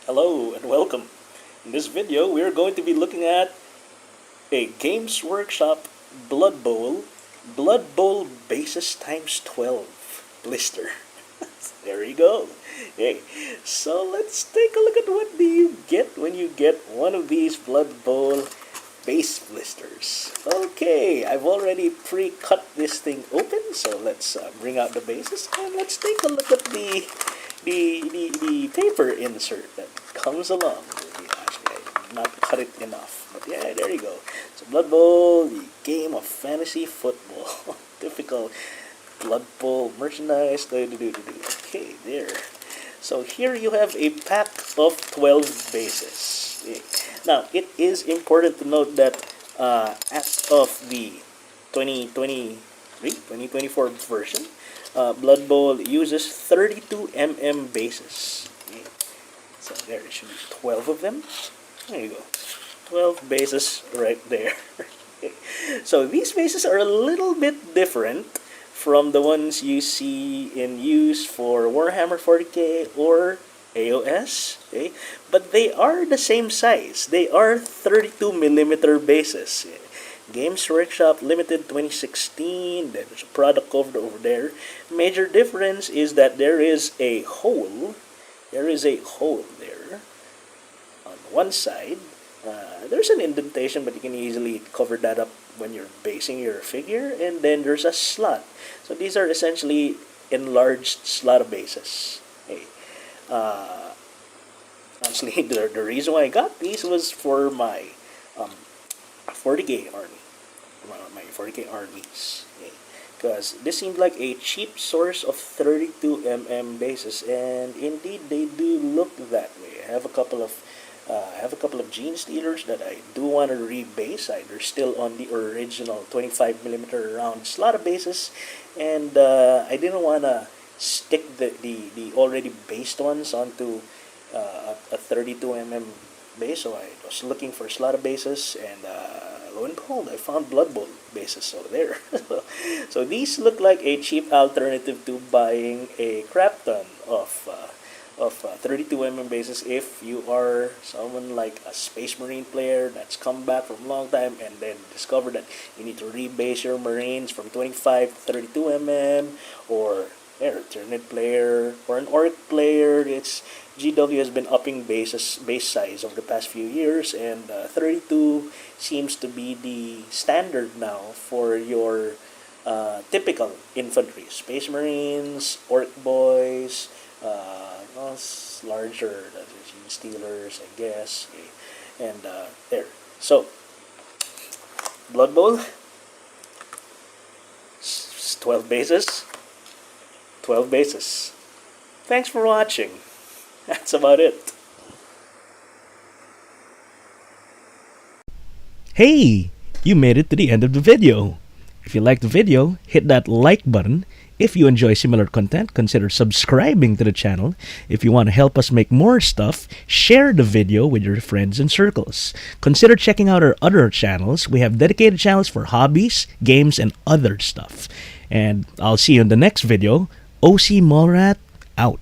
Hello and welcome. In this video, we are going to be looking at a Games Workshop Blood Bowl bases times 12 blister. There you go. Hey, so let's take a look at what do you get when you get one of these Blood Bowl base blisters. Okay, I've already pre-cut this thing open, so let's bring out the bases and let's take a look at the paper insert that comes along. Actually, I did not cut it enough, but yeah, there you go. So Blood Bowl, the game of fantasy football. Typical Blood Bowl merchandise. Okay, there. So here you have a pack of 12 bases. Okay. Now, it is important to note that as of the 2024 version, Blood Bowl uses 32mm bases. Okay. So there, it should be 12 of them. There you go. 12 bases right there. Okay. So these bases are a little bit different from the ones you see in use for Warhammer 40k or AOS, okay? But they are the same size. They are 32mm bases. Games Workshop Limited 2016. There's a product over there. Major difference is that there is a hole. There is a hole there on one side. There's an indentation, but you can easily cover that up when you're basing your figure. And then there's a slot. So these are essentially enlarged slottabases. Okay. Honestly, the reason why I got these was for my 40k army. My 40k armies. Okay. Because this seemed like a cheap source of 32mm bases, and indeed they do look that way. I have a couple of Gene Stealers that I do want to rebase. They're still on the original 25mm round slottabases, and I didn't want to stick the already based ones onto a 32mm base, so I was looking for slottabases, and lo and behold, I found Blood Bowl bases. So there. So these look like a cheap alternative to buying a crap ton of 32mm bases if you are someone like a Space Marine player that's come back from a long time and then discovered that you need to rebase your Marines from 25 to 32mm, or a Tyrannid player or an Ork player. GW has been upping base size over the past few years, and 32 seems to be the standard now for your typical infantry. Space Marines, Ork boys, larger, Gene Stealers, I guess. Okay. And there. So, Blood Bowl, 12 bases. 12 bases. Thanks for watching. That's about it. Hey! You made it to the end of the video. If you liked the video, hit that like button. If you enjoy similar content, consider subscribing to the channel. If you want to help us make more stuff, share the video with your friends and circles. Consider checking out our other channels. We have dedicated channels for hobbies, games, and other stuff. And I'll see you in the next video. OC Mallrat, out.